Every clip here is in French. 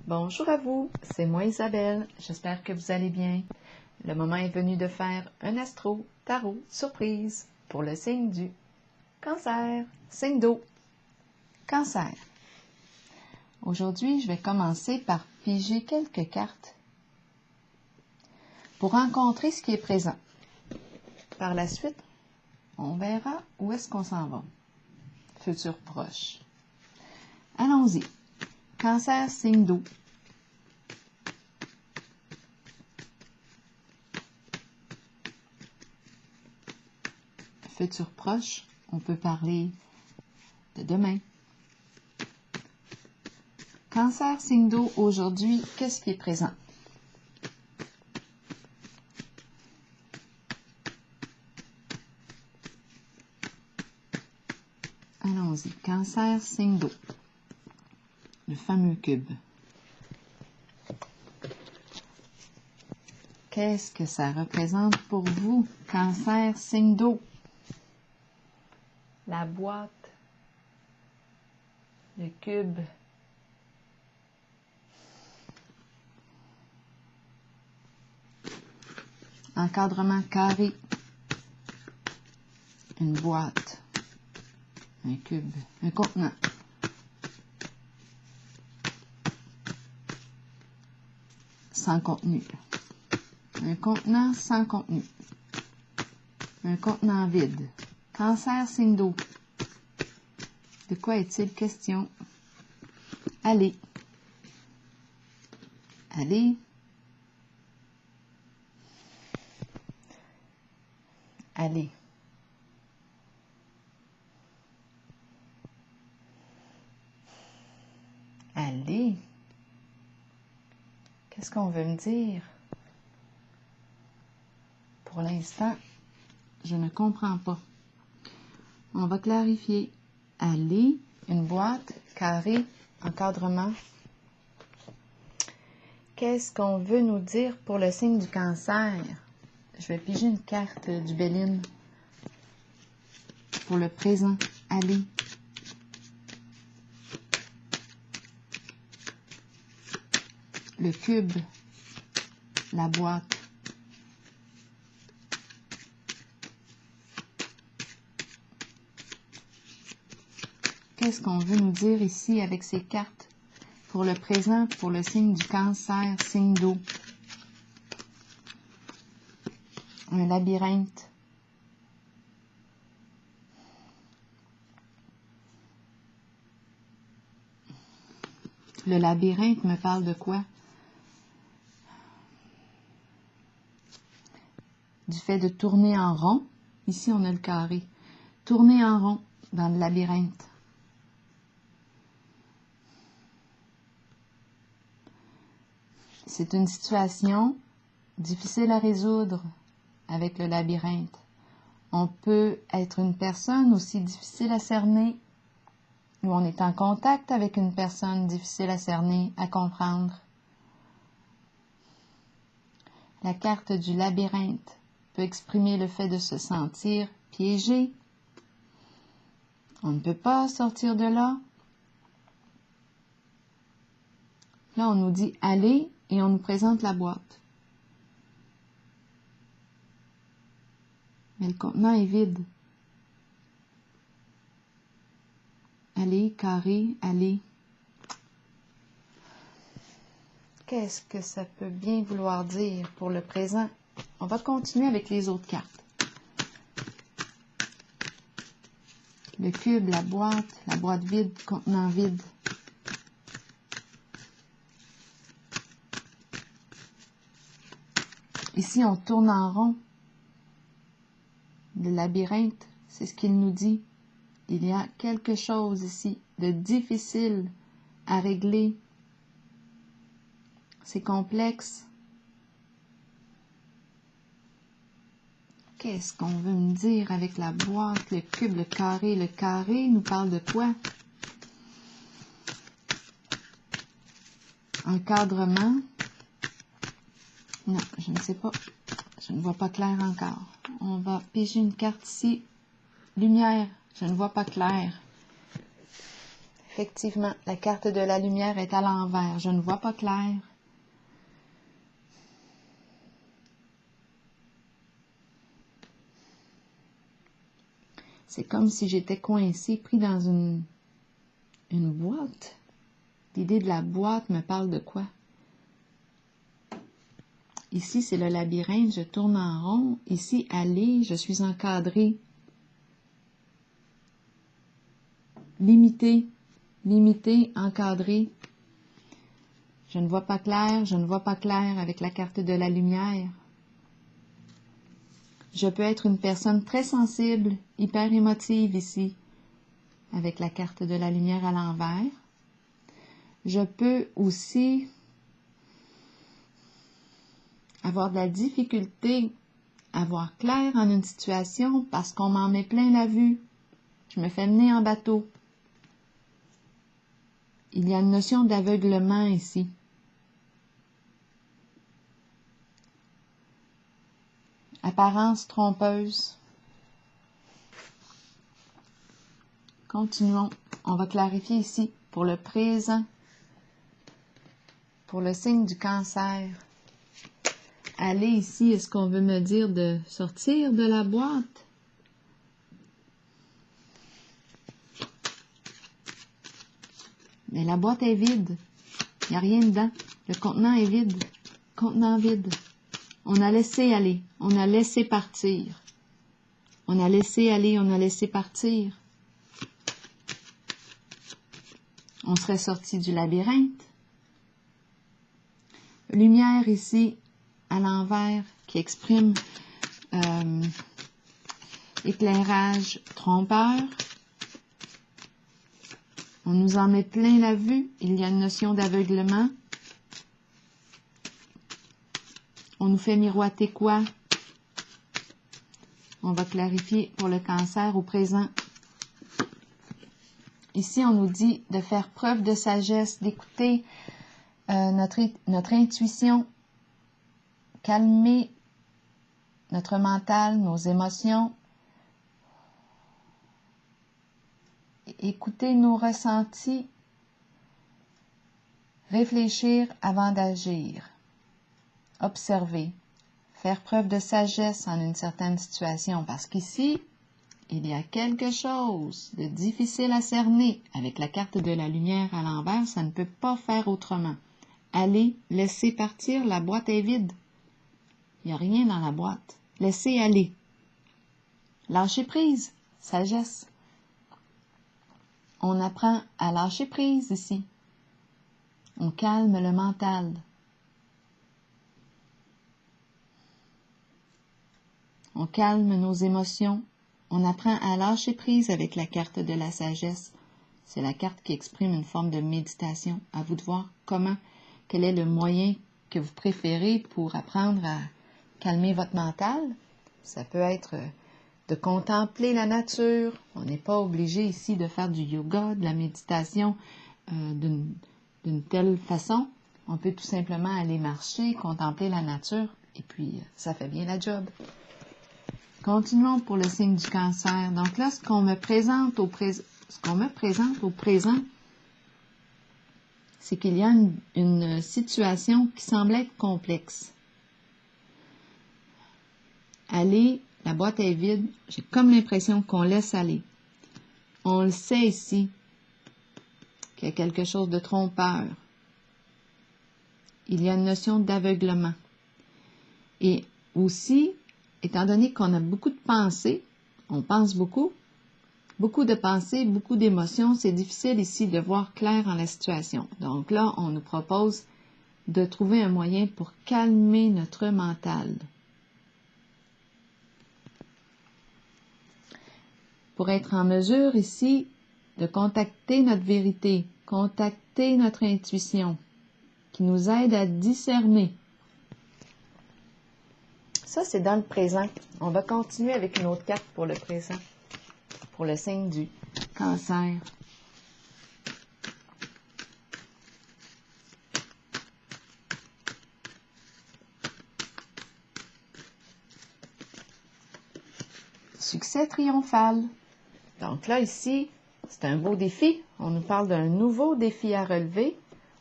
Bonjour à vous, c'est moi Isabelle, j'espère que vous allez bien. Le moment est venu de faire un astro tarot surprise pour le signe du Cancer, signe d'eau. Cancer. Aujourd'hui, je vais commencer par piger quelques cartes pour rencontrer ce qui est présent. Par la suite, on verra où est-ce qu'on s'en va. Futur proche. Allons-y. Cancer, signe d'eau. Futur proche, on peut parler de demain. Cancer, signe d'eau, aujourd'hui, qu'est-ce qui est présent? Allons-y. Cancer, signe d'eau. Le fameux cube. Qu'est-ce que ça représente pour vous, Cancer, signe d'eau? La boîte, le cube, encadrement carré, une boîte, un cube, un contenant. Sans contenu. Un contenant sans contenu. Un contenant vide. Cancer, signe d'eau. De quoi est-il question? Allez. Allez. Allez. Allez. Qu'est-ce qu'on veut me dire? Pour l'instant, je ne comprends pas. On va clarifier. Allez, une boîte, carré, encadrement. Qu'est-ce qu'on veut nous dire pour le signe du Cancer? Je vais piger une carte du Béline pour le présent. Allez. Le cube, la boîte. Qu'est-ce qu'on veut nous dire ici avec ces cartes pour le présent, pour le signe du Cancer, signe d'eau? Un labyrinthe. Le labyrinthe me parle de quoi? Du fait de tourner en rond. Ici, on a le carré. Tourner en rond dans le labyrinthe. C'est une situation difficile à résoudre avec le labyrinthe. On peut être une personne aussi difficile à cerner, ou on est en contact avec une personne difficile à cerner, à comprendre. La carte du labyrinthe peut exprimer le fait de se sentir piégé. On ne peut pas sortir de là. Là, on nous dit « allez » et on nous présente la boîte. Mais le contenant est vide. Allez, carré, allez. Qu'est-ce que ça peut bien vouloir dire pour le présent? On va continuer avec les autres cartes. Le cube, la boîte vide, contenant vide. Ici, on tourne en rond. Le labyrinthe, c'est ce qu'il nous dit. Il y a quelque chose ici de difficile à régler. C'est complexe. Qu'est-ce qu'on veut me dire avec la boîte, le cube, le carré? Le carré nous parle de quoi? Encadrement. Non, je ne sais pas. Je ne vois pas clair encore. On va piger une carte ici. Lumière. Je ne vois pas clair. Effectivement, la carte de la lumière est à l'envers. Je ne vois pas clair. C'est comme si j'étais coincée, pris dans une boîte. L'idée de la boîte me parle de quoi? Ici, c'est le labyrinthe, je tourne en rond. Ici, aller, je suis encadrée. Limité, encadré. Je ne vois pas clair avec la carte de la lumière. Je peux être une personne très sensible, hyper émotive ici, avec la carte de la lumière à l'envers. Je peux aussi avoir de la difficulté à voir clair en une situation parce qu'on m'en met plein la vue. Je me fais mener en bateau. Il y a une notion d'aveuglement ici. Apparence trompeuse. Continuons. On va clarifier ici pour le présent, pour le signe du cancer. Aller ici, est-ce qu'on veut me dire de sortir de la boîte? Mais la boîte est vide. Il n'y a rien dedans. Le contenant est vide. Contenant vide. On a laissé aller. On a laissé partir. On a laissé aller. On a laissé partir. On serait sorti du labyrinthe. Lumière ici, à l'envers, qui exprime éclairage trompeur. On nous en met plein la vue. Il y a une notion d'aveuglement. On nous fait miroiter quoi? On va clarifier pour le cancer au présent. Ici, on nous dit de faire preuve de sagesse, d'écouter notre intuition, calmer notre mental, nos émotions, écouter nos ressentis, réfléchir avant d'agir, observer, faire preuve de sagesse en une certaine situation, parce qu'ici, il y a quelque chose de difficile à cerner. Avec la carte de la lumière à l'envers, ça ne peut pas faire autrement. Allez, laissez partir, la boîte est vide. Il n'y a rien dans la boîte. Laissez aller. Lâcher prise, sagesse. On apprend à lâcher prise ici. On calme le mental. On calme nos émotions. On apprend à lâcher prise avec la carte de la sagesse. C'est la carte qui exprime une forme de méditation. À vous de voir quel est le moyen que vous préférez pour apprendre à calmer votre mental. Ça peut être de contempler la nature. On n'est pas obligé ici de faire du yoga, de la méditation d'une telle façon. On peut tout simplement aller marcher, contempler la nature, et puis ça fait bien la job. Continuons pour le signe du cancer. Donc là, ce qu'on me présente au présent, c'est qu'il y a une situation qui semble être complexe. Aller, la boîte est vide, j'ai comme l'impression qu'on laisse aller. On le sait ici, qu'il y a quelque chose de trompeur. Il y a une notion d'aveuglement. Et aussi, étant donné qu'on a beaucoup de pensées, on pense beaucoup de pensées, beaucoup d'émotions, c'est difficile ici de voir clair en la situation. Donc là, on nous propose de trouver un moyen pour calmer notre mental. Pour être en mesure ici de contacter notre vérité, contacter notre intuition, qui nous aide à discerner. Ça, c'est dans le présent. On va continuer avec une autre carte pour le présent, pour le signe du cancer. Succès triomphal. Donc là, ici, C'est un beau défi. On nous parle d'un nouveau défi à relever.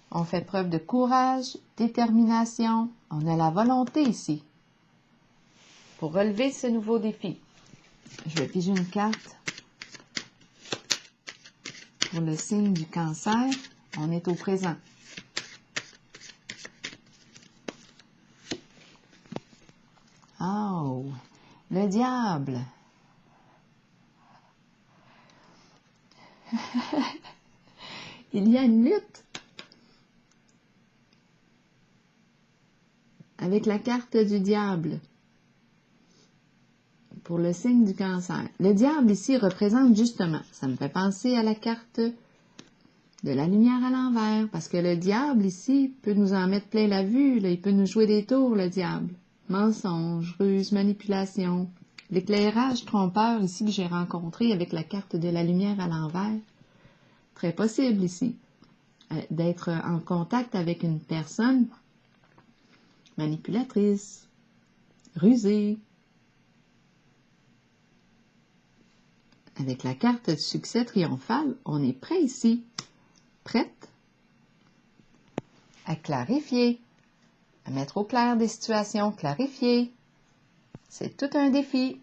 On fait preuve de courage, détermination. On a la volonté ici pour relever ce nouveau défi. Je vais piger une carte pour le signe du Cancer. On est au présent. Oh, le diable. Il y a une lutte avec la carte du diable pour le signe du Cancer. Le diable ici représente justement, ça me fait penser à la carte de la lumière à l'envers, parce que le diable ici peut nous en mettre plein la vue, là, il peut nous jouer des tours, le diable. Mensonge, ruse, manipulation. L'éclairage trompeur ici que j'ai rencontré avec la carte de la lumière à l'envers. Très possible ici d'être en contact avec une personne manipulatrice, rusée. Avec la carte du succès triomphal, on est prêt ici, prête à clarifier, à mettre au clair des situations, clarifier. C'est tout un défi.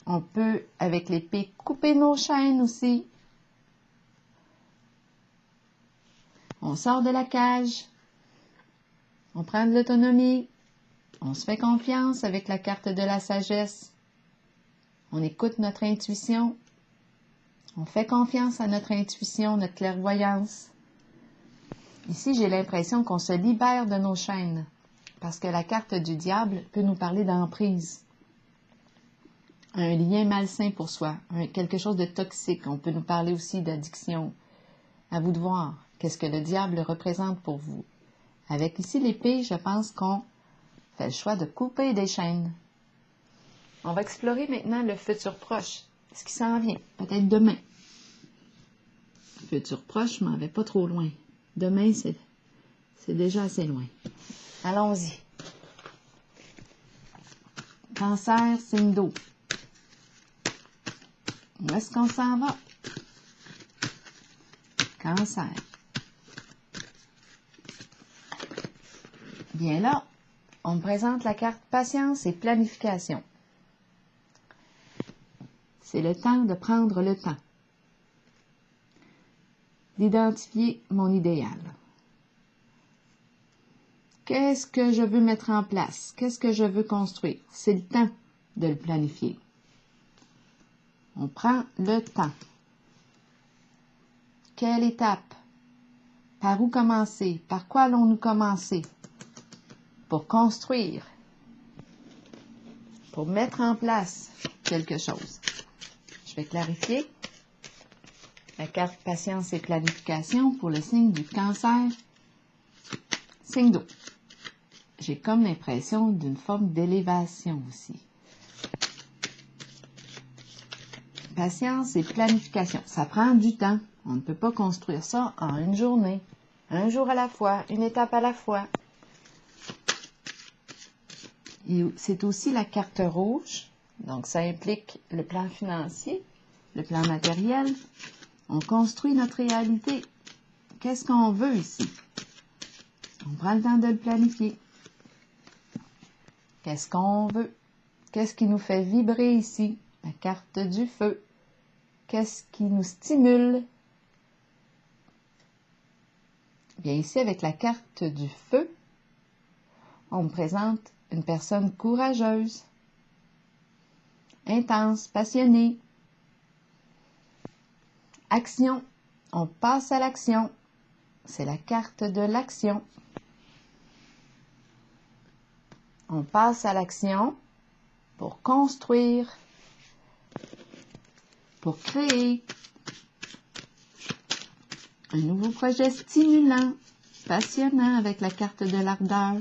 On peut, avec l'épée, couper nos chaînes aussi. On sort de la cage. On prend de l'autonomie. On se fait confiance avec la carte de la sagesse. On écoute notre intuition. On fait confiance à notre intuition, notre clairvoyance. Ici, j'ai l'impression qu'on se libère de nos chaînes, parce que la carte du diable peut nous parler d'emprise. Un lien malsain pour soi, quelque chose de toxique. On peut nous parler aussi d'addiction. À vous de voir, qu'est-ce que le diable représente pour vous. Avec ici l'épée, je pense qu'on fait le choix de couper des chaînes. On va explorer maintenant le futur proche, ce qui s'en vient, peut-être demain. Futur proche, je m'en vais pas trop loin. Demain, c'est déjà assez loin. Allons-y. Cancer, signe d'eau. Où est-ce qu'on s'en va? Cancer. Bien là, on me présente la carte patience et planification. C'est le temps de prendre le temps, d'identifier mon idéal. Qu'est-ce que je veux mettre en place? Qu'est-ce que je veux construire? C'est le temps de le planifier. On prend le temps. Quelle étape? Par où commencer? Par quoi allons-nous commencer? Pour construire, pour mettre en place quelque chose. Je vais clarifier la carte patience et planification pour le signe du Cancer, signe d'eau. J'ai comme l'impression d'une forme d'élévation aussi. Patience et planification, ça prend du temps. On ne peut pas construire ça en une journée, un jour à la fois, une étape à la fois. Et c'est aussi la carte rouge, donc ça implique le plan financier, le plan matériel. On construit notre réalité. Qu'est-ce qu'on veut ici? On prend le temps de le planifier. Qu'est-ce qu'on veut? Qu'est-ce qui nous fait vibrer ici? La carte du feu. Qu'est-ce qui nous stimule? Bien ici, avec la carte du feu, on me présente une personne courageuse, intense, passionnée. Action. On passe à l'action. C'est la carte de l'action. On passe à l'action pour construire, pour créer un nouveau projet stimulant, passionnant avec la carte de l'ardeur.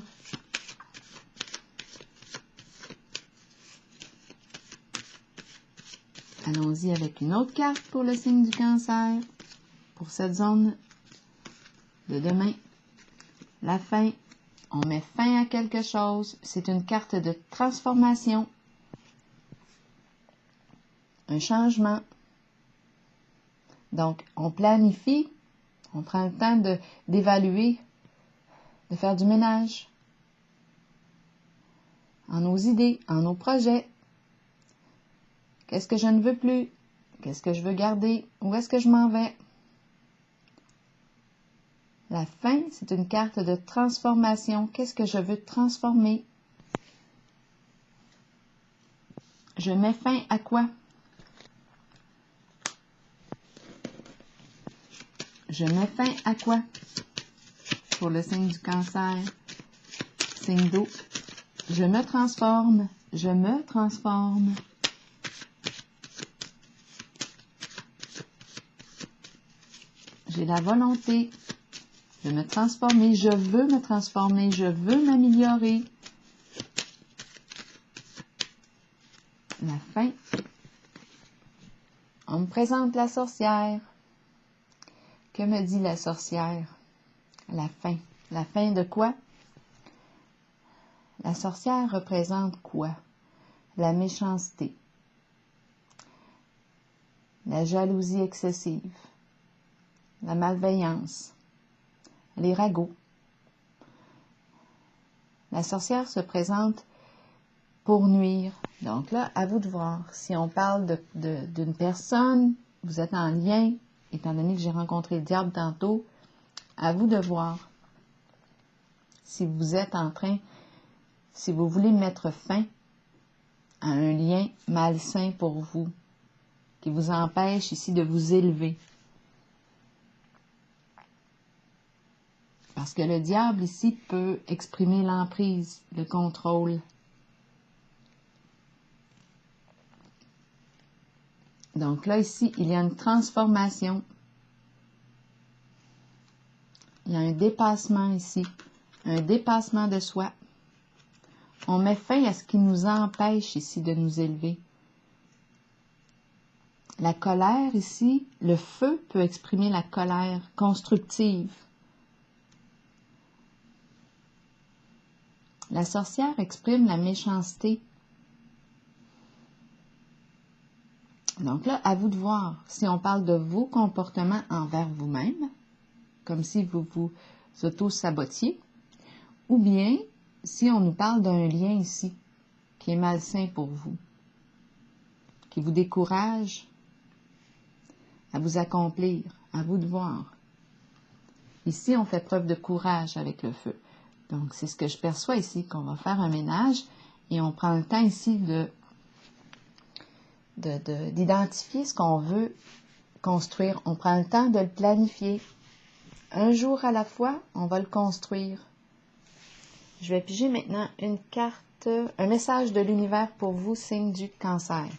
Allons-y avec une autre carte pour le signe du Cancer, pour cette zone de demain. La fin. On met fin à quelque chose. C'est une carte de transformation. Un changement. Donc, on planifie, on prend le temps d'évaluer, de faire du ménage en nos idées, en nos projets. Qu'est-ce que je ne veux plus? Qu'est-ce que je veux garder? Où est-ce que je m'en vais? La fin, c'est une carte de transformation. Qu'est-ce que je veux transformer? Je mets fin à quoi? Je mets fin à quoi? Pour le signe du Cancer, signe d'eau. Je me transforme. Je me transforme. J'ai la volonté de me transformer. Je veux me transformer. Je veux m'améliorer. La fin. On me présente la sorcière. Que me dit la sorcière? La fin. La fin de quoi? La sorcière représente quoi? La méchanceté, la jalousie excessive, la malveillance, les ragots. La sorcière se présente pour nuire. Donc là, à vous de voir. Si on parle d'une personne, vous êtes en lien, étant donné que j'ai rencontré le diable tantôt, à vous de voir. Si vous êtes en train, si vous voulez mettre fin à un lien malsain pour vous, qui vous empêche ici de vous élever. Parce que le diable ici peut exprimer l'emprise, le contrôle. Donc là, ici, il y a une transformation. Il y a un dépassement ici, un dépassement de soi. On met fin à ce qui nous empêche ici de nous élever. La colère ici, le feu peut exprimer la colère constructive. La sorcière exprime la méchanceté. Donc là, à vous de voir si on parle de vos comportements envers vous-même, comme si vous vous auto-sabotiez, ou bien si on nous parle d'un lien ici qui est malsain pour vous, qui vous décourage à vous accomplir, à vous de voir. Ici, on fait preuve de courage avec le feu. Donc, c'est ce que je perçois ici, qu'on va faire un ménage et on prend le temps ici d'identifier ce qu'on veut construire. On prend le temps de le planifier. Un jour à la fois, on va le construire. Je vais piger maintenant une carte, un message de l'univers pour vous, signe du Cancer.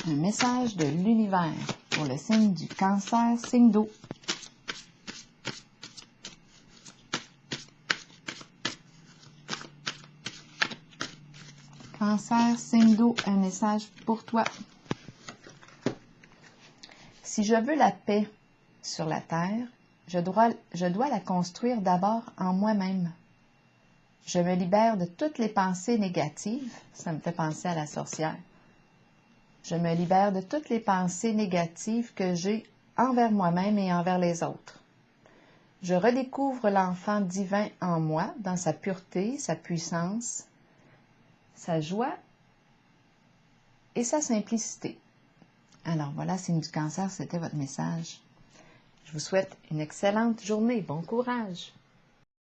Un message de l'univers pour le signe du Cancer, signe d'eau. Cancer, signe d'eau, un message pour toi. Si je veux la paix sur la terre, je dois la construire d'abord en moi-même. Je me libère de toutes les pensées négatives. Ça me fait penser à la sorcière. Je me libère de toutes les pensées négatives que j'ai envers moi-même et envers les autres. Je redécouvre l'enfant divin en moi, dans sa pureté, sa puissance, sa joie et sa simplicité. Alors voilà, signe du Cancer, c'était votre message. Je vous souhaite une excellente journée. Bon courage!